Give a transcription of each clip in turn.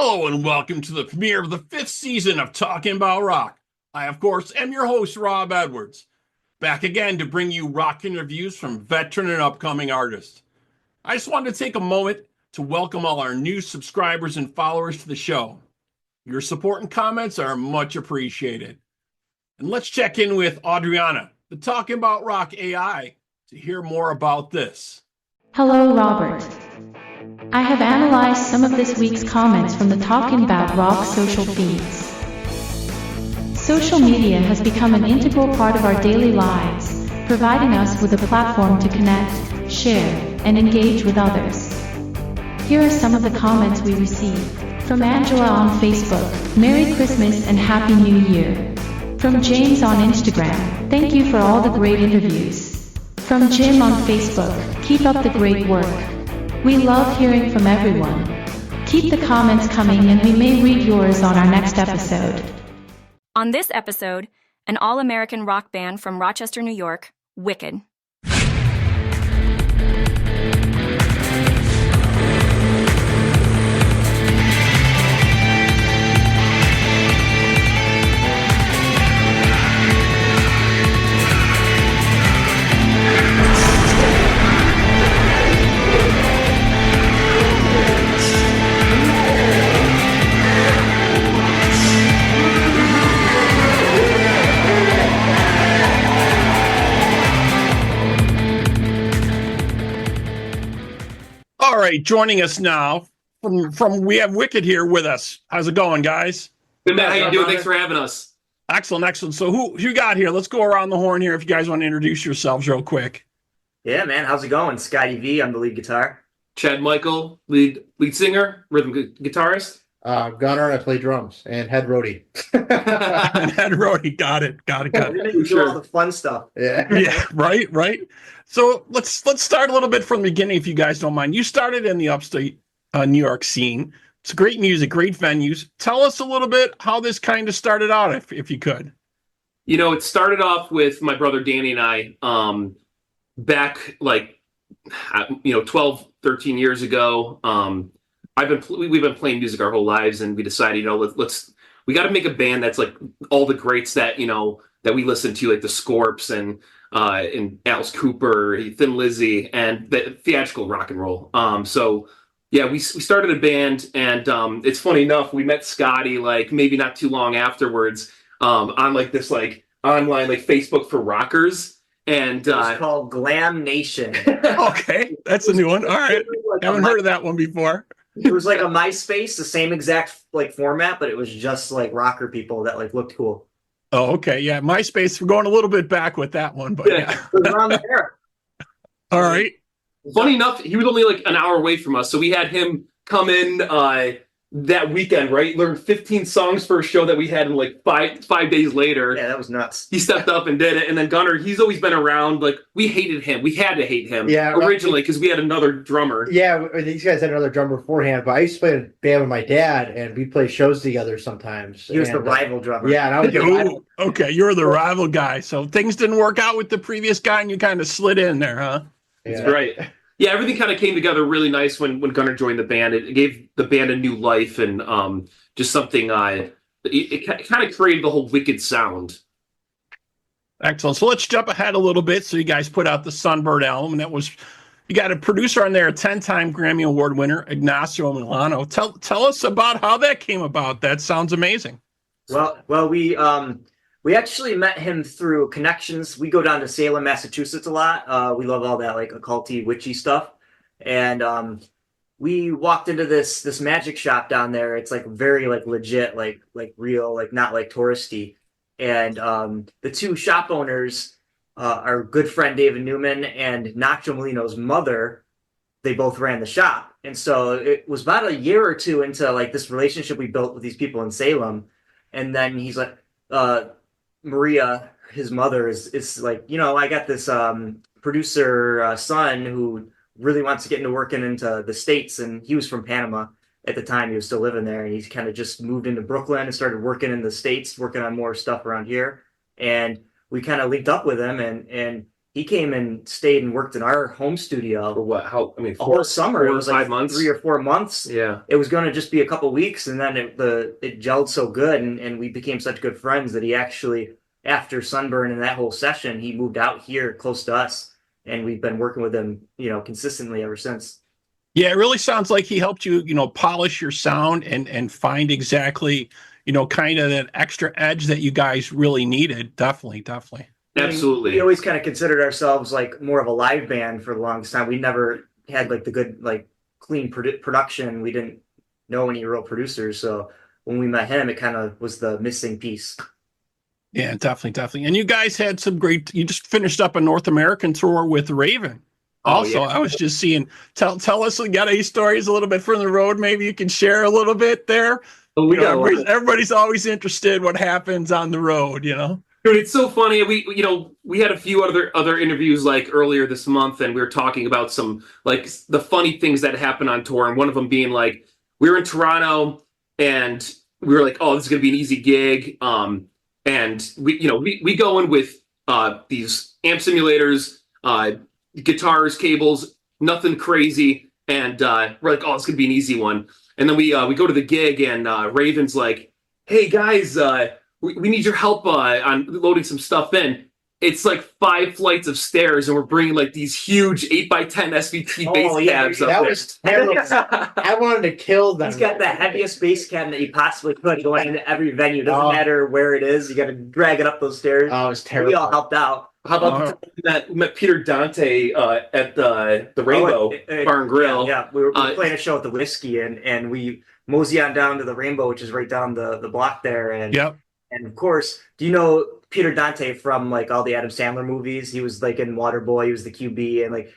Hello and welcome to the premiere of the 5th season of Talkin Bout Rock. I, of course, am your host, Rob Edwards, back again to bring you rock interviews from veteran and upcoming artists. I just wanted to take a moment to welcome all our new subscribers and followers to the show. Your support and comments are much appreciated. And let's check in with Adriana, the Talkin Bout Rock AI, to hear more about this. Hello, Robert. I have analyzed some of this week's comments from the Talkin Bout Rock social feeds. Social media has become an integral part of our daily lives, providing us with a platform to connect, share, and engage with others. Here are some of the comments we received. From Angela on Facebook, Merry Christmas and Happy New Year. From James on Instagram, thank you for all the great interviews. From Jim on Facebook, keep up the great work. We love hearing from everyone. Keep the comments coming and we may read yours on our next episode. On this episode, an all-American rock band from Rochester, New York, Wicked. All right, joining us now from we have Wicked here with us. How's it going, guys? Good, Matt. How you doing? Thanks for having us. Excellent. So who you got here? Let's go around the horn here if you guys want to introduce yourselves real quick. Yeah, man. How's it going? Scotty V, I'm the lead guitar. Chad Michael, lead singer, rhythm guitarist. Gunnar, I play drums, and head roadie. And head roadie, got it. We do all the fun stuff. Yeah, right. So let's start a little bit from the beginning, if you guys don't mind. You started in the upstate New York scene. It's great music, great venues. Tell us a little bit how this kind of started out, if you could. You know, it started off with my brother Danny and I back 12, 13 years ago. We've been playing music our whole lives, and we decided, we got to make a band that's like all the greats that that we listen to, like the Scorps and Alice Cooper, Thin Lizzy, and the theatrical rock and roll. So yeah, we started a band, and it's funny enough, we met Scotty maybe not too long afterwards on this online Facebook for rockers, and it's called Glam Nation. Okay, that's a new one. All right, haven't heard of that one before. It was like a MySpace, the same exact format, but it was just rocker people that looked cool. Oh, okay, yeah, MySpace. We're going a little bit back with that one, but yeah. It was around there. All right. Funny enough, he was only an hour away from us, so we had him come in that weekend, right? Learned 15 songs for a show that we had in five days later. Yeah, that was nuts. He stepped up and did it, and then Gunnar, he's always been around. We hated him. We had to hate him originally because we had another drummer. Yeah, these guys had another drummer beforehand, but I used to play in a band with my dad, and we'd play shows together sometimes. He was the rival drummer. Yeah, and I was Ooh, okay, you're the rival guy. So things didn't work out with the previous guy, and you kind of slid in there, huh? That's right. Yeah, everything kind of came together really nice when Gunnar joined the band. It gave the band a new life, and just something. It kind of created the whole Wicked sound. Excellent. So let's jump ahead a little bit. So you guys put out the Sunburn album, and you got a producer on there, a 10-time Grammy Award winner, Ignacio Milano. Tell us about how that came about. That sounds amazing. Well, we actually met him through connections. We go down to Salem, Massachusetts a lot. We love all that occulty, witchy stuff. And we walked into this magic shop down there. It's very legit, real, not touristy. And the two shop owners, our good friend David Newman and Nacho Molino's mother, they both ran the shop. And so it was about a year or two into this relationship we built with these people in Salem. And then he's Maria, his mother, is I got this producer son who really wants to get into working into the States, and he was from Panama at the time. He was still living there, and he's kind of just moved into Brooklyn and started working in the States, working on more stuff around here. And we kind of linked up with him, and he came and stayed and worked in our home studio For what? How? I mean, a whole summer. It was like 5 months, 3 or 4 months. Yeah. It was going to just be a couple weeks, and then it gelled so good, and we became such good friends that he actually, after Sunburn and that whole session, he moved out here close to us, and we've been working with him, consistently ever since. Yeah, it really sounds like he helped you, polish your sound and find exactly, kind of that extra edge that you guys really needed. Definitely. Absolutely. We always kind of considered ourselves like more of a live band for the longest time. We never had like the good, like clean production. We didn't know any real producers. So when we met him, it kind of was the missing piece. Yeah, definitely. And you guys had you just finished up a North American tour with Raven. Also, I was just seeing, tell us, we got any stories a little bit from the road. Maybe you can share a little bit there. Everybody's always interested what happens on the road, Dude, it's so funny. We had a few other interviews like earlier this month, and we were talking about some like the funny things that happen on tour, and one of them being like we were in Toronto, and we were like, oh, this is gonna be an easy gig, and we go in with these amp simulators, guitars, cables, nothing crazy, and we're like, oh, it's gonna be an easy one. And then we go to the gig, and Raven's like, hey guys, we need your help on loading some stuff in. It's like 5 flights of stairs, and we're bringing like these huge 8x10 SVT bass cabs up that there. was terrible. I wanted to kill them. He's got the heaviest bass cab that you possibly could going into every venue. Doesn't matter where it is. You got to drag it up those stairs. Oh, it was terrible. We all helped out. How about the time that we met Peter Dante at the Rainbow Bar and Grill? Yeah, we were playing a show at the Whiskey, and we mosey on down to the Rainbow, which is right down the block there. And And of course, do you know Peter Dante from like all the Adam Sandler movies? He was like in Waterboy. He was the QB, and like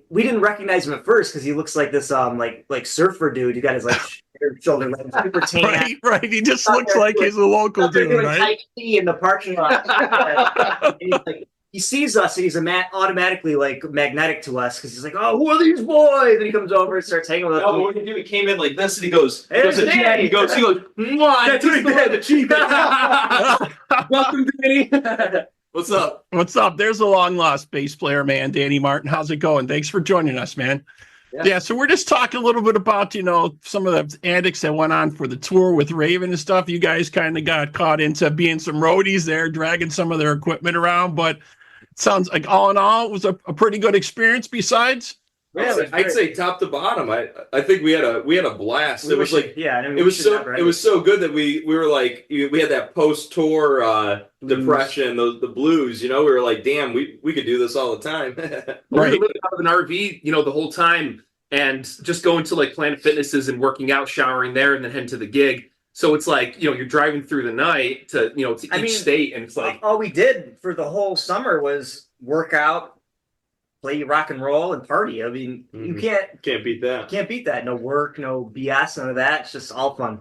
we didn't recognize him at first because he looks like this like surfer dude. You got his like shoulder like super tan. Right. He just looks like he's a local dude, right? Tai Chi in the parking lot. And he's like, he sees us and he's automatically like magnetic to us because he's like, oh, who are these boys? And he comes over and starts hanging with us. Oh, what did he do? He came in like this and he goes, Hey, Danny! he goes, Mwah, the chief. Welcome, Danny. What's up? What's up? There's a long lost bass player, man, Danny Martin. How's it going? Thanks for joining us, man. Yeah, so we're just talking a little bit about, some of the antics that went on for the tour with Raven and stuff. You guys kind of got caught into being some roadies there, dragging some of their equipment around, but it sounds like all in all, it was a pretty good experience besides. Yeah, I'd say top to bottom. I think we had a blast. It was like it was so good that we were like we had that post tour depression, the blues. We were like, damn, we could do this all the time. We were living out of an RV, the whole time, and just going to like Planet Fitnesses and working out, showering there, and then heading to the gig. So it's like you're driving through the night to to each state, and it's like all we did for the whole summer was work out, play rock and roll, and party. I mean, you can't beat that. You can't beat that. No work, no BS, none of that. It's just all fun.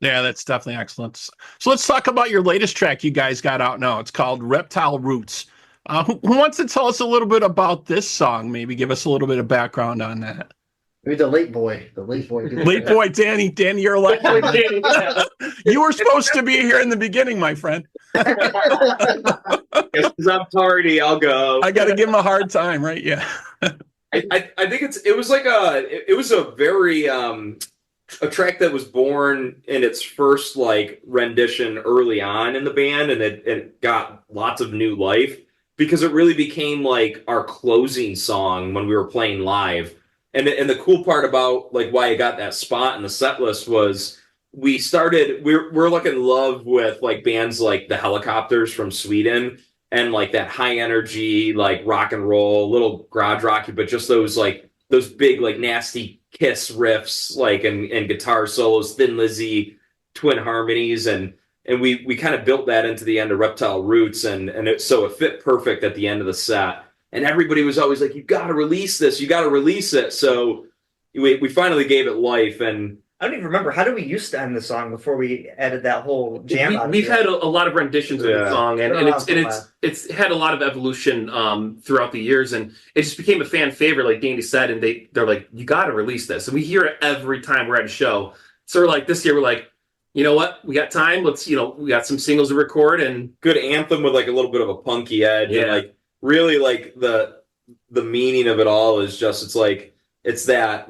Yeah, that's definitely excellent. So let's talk about your latest track you guys got out now. It's called Reptile Roots. Who wants to tell us a little bit about this song? Maybe give us a little bit of background on that. Maybe the late boy. Late boy, Danny. Danny, you're like you were supposed to be here in the beginning, my friend. Because I'm tardy, I'll go. I got to give him a hard time, right? Yeah. I think it was a very a track that was born in its first like rendition early on in the band, and it got lots of new life because it really became like our closing song when we were playing live. And the cool part about like why I got that spot in the set list was we're like in love with like bands like the Helicopters from Sweden and like that high energy like rock and roll, little garage rocky, but just those big like nasty Kiss riffs like and guitar solos, Thin Lizzy, twin harmonies, and we kind of built that into the end of Reptile Roots, and it fit perfect at the end of the set. And everybody was always like, you got to release this. You got to release it. So we finally gave it life. And I don't even remember. How did we used to end the song before we added that whole jam? We've had a lot of renditions of the song, and it's had a lot of evolution throughout the years. And it just became a fan favorite, like Danny said. And they're like, you got to release this. And we hear it every time we're at a show. So we're like, this year, we're like, you know what? We got time. Let's, we got some singles to record. And good anthem with like a little bit of a punky edge. Yeah. And like, really like the meaning of it all is just it's that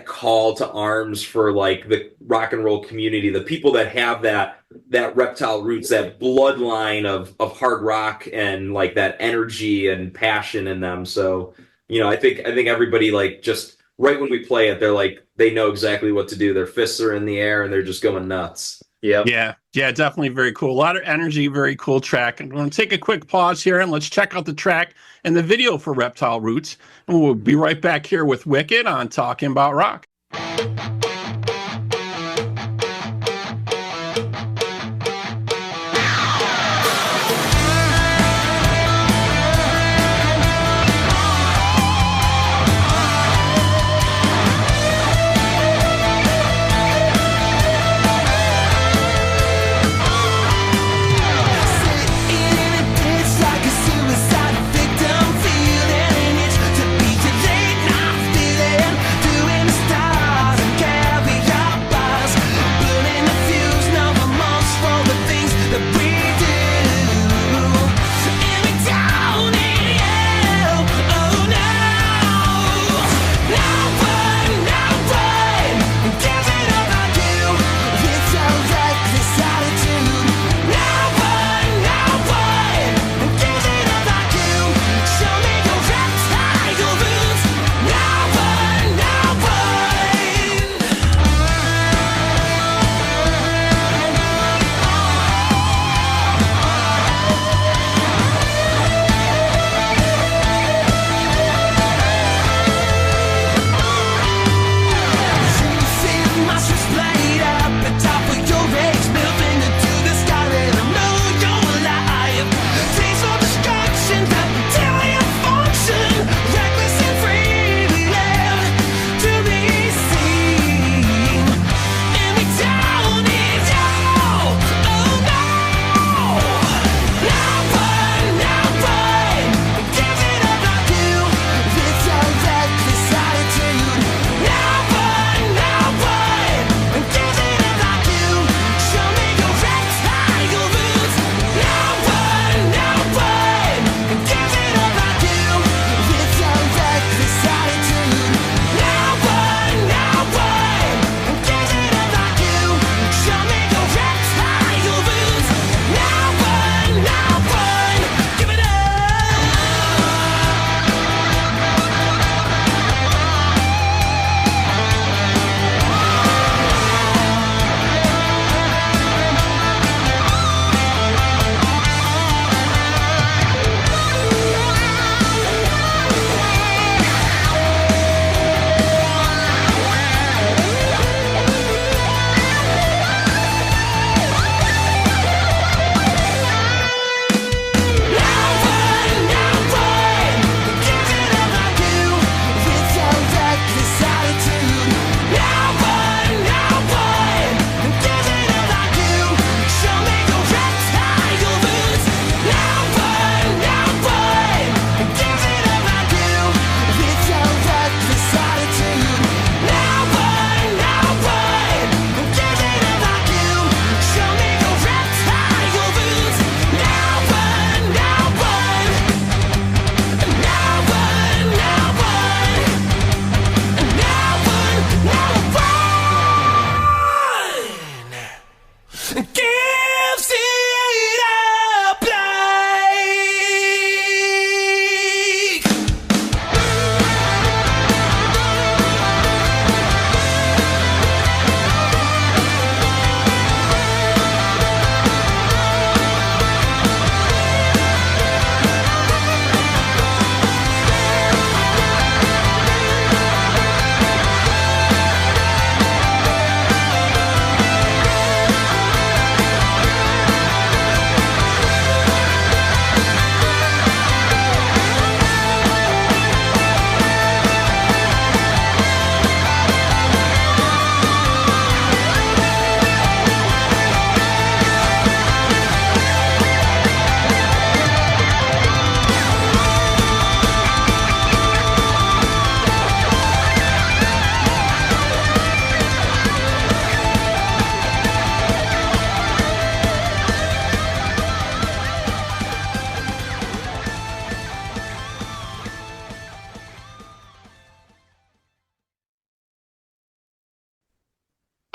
call to arms for like the rock and roll community, the people that have that Reptile Roots, that bloodline of hard rock and like that energy and passion in them. So, I think everybody like just right when we play it, they're like, they know exactly what to do. Their fists are in the air and they're just going nuts. Yep. Yeah, definitely very cool. A lot of energy, very cool track. I'm going to take a quick pause here and let's check out the track and the video for Reptile Roots. And we'll be right back here with Wicked on Talking About Rock. Show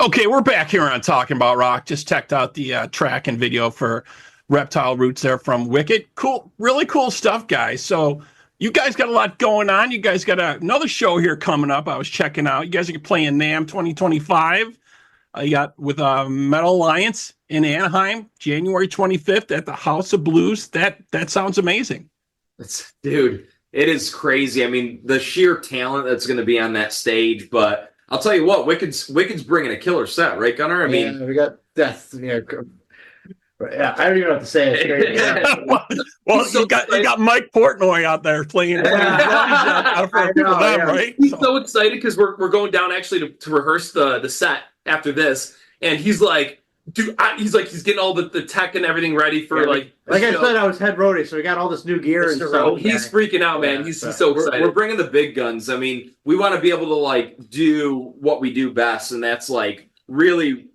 Okay, we're back here on Talking About Rock. Just checked out the track and video for Reptile Roots there from Wicked. Cool, really cool stuff, guys. So you guys got a lot going on. You guys got another show here coming up. I was checking out. You guys are playing NAMM 2025. You got with Metal Alliance in Anaheim, January 25th at the House of Blues. That sounds amazing. Dude, it is crazy. I mean, the sheer talent that's going to be on that stage, but I'll tell you what, Wicked's bringing a killer set, right, Gunnar? I mean, we got death. Yeah, I don't even know what to say. Well, you got Mike Portnoy out there playing for them, right? He's so excited because we're going down actually to rehearse the set after this, and he's like, dude, he's getting all the tech and everything ready for like I said, I was head roadie, so we got all this new gear and stuff. He's freaking out, man. He's so excited. We're bringing the big guns. I mean, we want to be able to like do what we do best, and that's like really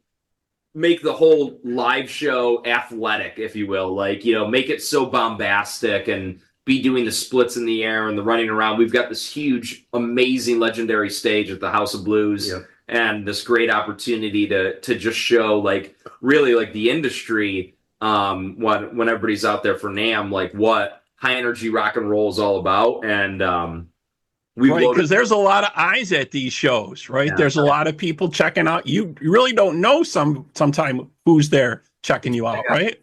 make the whole live show athletic, if you will. Like, you know, make it so bombastic and be doing the splits in the air and the running around. We've got this huge, amazing, legendary stage at the House of Blues. Yep. And this great opportunity to just show like really like the industry when everybody's out there for NAMM, like what high energy rock and roll is all about. And because there's a lot of eyes at these shows, right? Yeah. There's a lot of people checking out. You really don't know sometime who's there checking you out, right?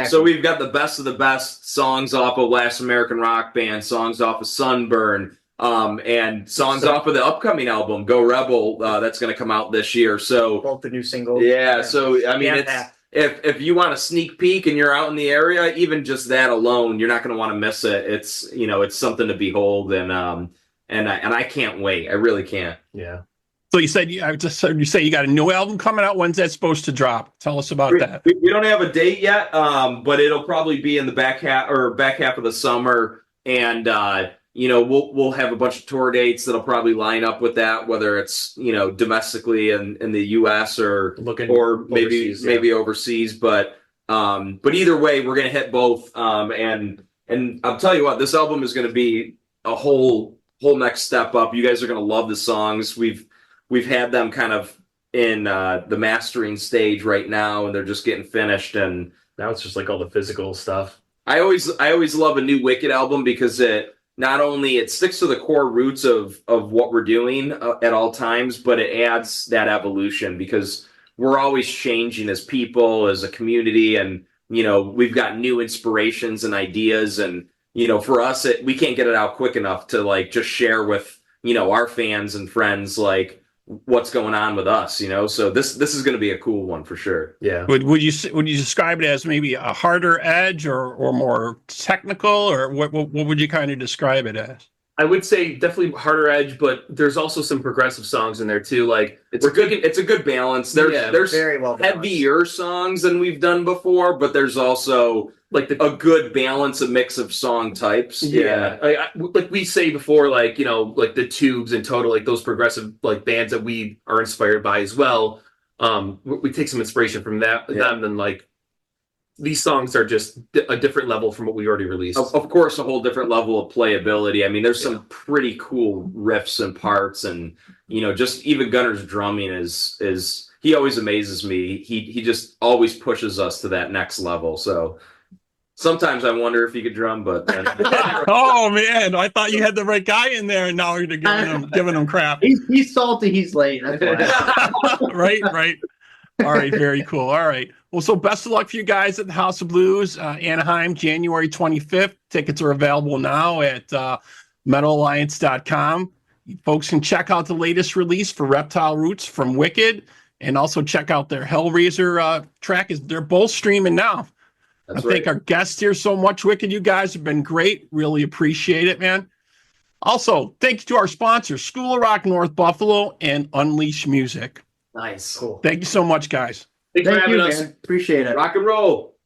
So we've got the best of the best songs off of Last American Rock Band, songs off of Sunburn, and songs off of the upcoming album Go Rebel that's going to come out this year. So both the new singles. Yeah, so I mean, if you want a sneak peek and you're out in the area, even just that alone, you're not going to want to miss it. It's, you know, it's something to behold, and I can't wait. I really can't. Yeah. So you said you say you got a new album coming out. When's that supposed to drop? Tell us about that. We don't have a date yet, but it'll probably be in the back half of the summer, and you know, we'll have a bunch of tour dates that'll probably line up with that, whether it's, you know, domestically in the U.S. or maybe overseas. But either way, we're gonna hit both. And I'll tell you what, this album is gonna be a whole next step up. You guys are gonna love the songs. We've had them kind of in the mastering stage right now, and they're just getting finished. And now it's just like all the physical stuff. I always love a new Wicked album because it sticks to the core roots of what we're doing at all times, but it adds that evolution because we're always changing as people, as a community, and, you know, we've got new inspirations and ideas, and, you know, for us, we can't get it out quick enough to like just share with, you know, our fans and friends like what's going on with us, you know. So this is going to be a cool one for sure. Yeah. Would you describe it as maybe a harder edge or more technical, or what would you kind of describe it as? I would say definitely harder edge, but there's also some progressive songs in there too. Like it's a good balance. There's very well balanced. Heavier songs than we've done before, but there's also like a good balance, a mix of song types. Yeah. Like we say before, like, you know, like the Tubes and Total, like those progressive like bands that we are inspired by as well. We take some inspiration from them, and like these songs are just a different level from what we already released. Of course, a whole different level of playability. I mean, there's some pretty cool riffs and parts, and, you know, just even Gunnar's drumming is he always amazes me. He just always pushes us to that next level. So sometimes I wonder if he could drum, but oh man, I thought you had the right guy in there, and now you're giving him crap. He's salty. He's late. That's why. Right. All right, very cool. All right. Well, so best of luck for you guys at the House of Blues, Anaheim, January 25th. Tickets are available now at metalalliance.com. Folks can check out the latest release for Reptile Roots from Wicked, and also check out their Hellraiser track. They're both streaming now. That's I thank our guests here so much, Wicked. You guys have been great. Really appreciate it, man. Also, thank you to our sponsors, School of Rock North Buffalo and Unleash Music. Nice. Cool. Thank you so much, guys. Thanks for having us. Man. Appreciate it. Rock and roll.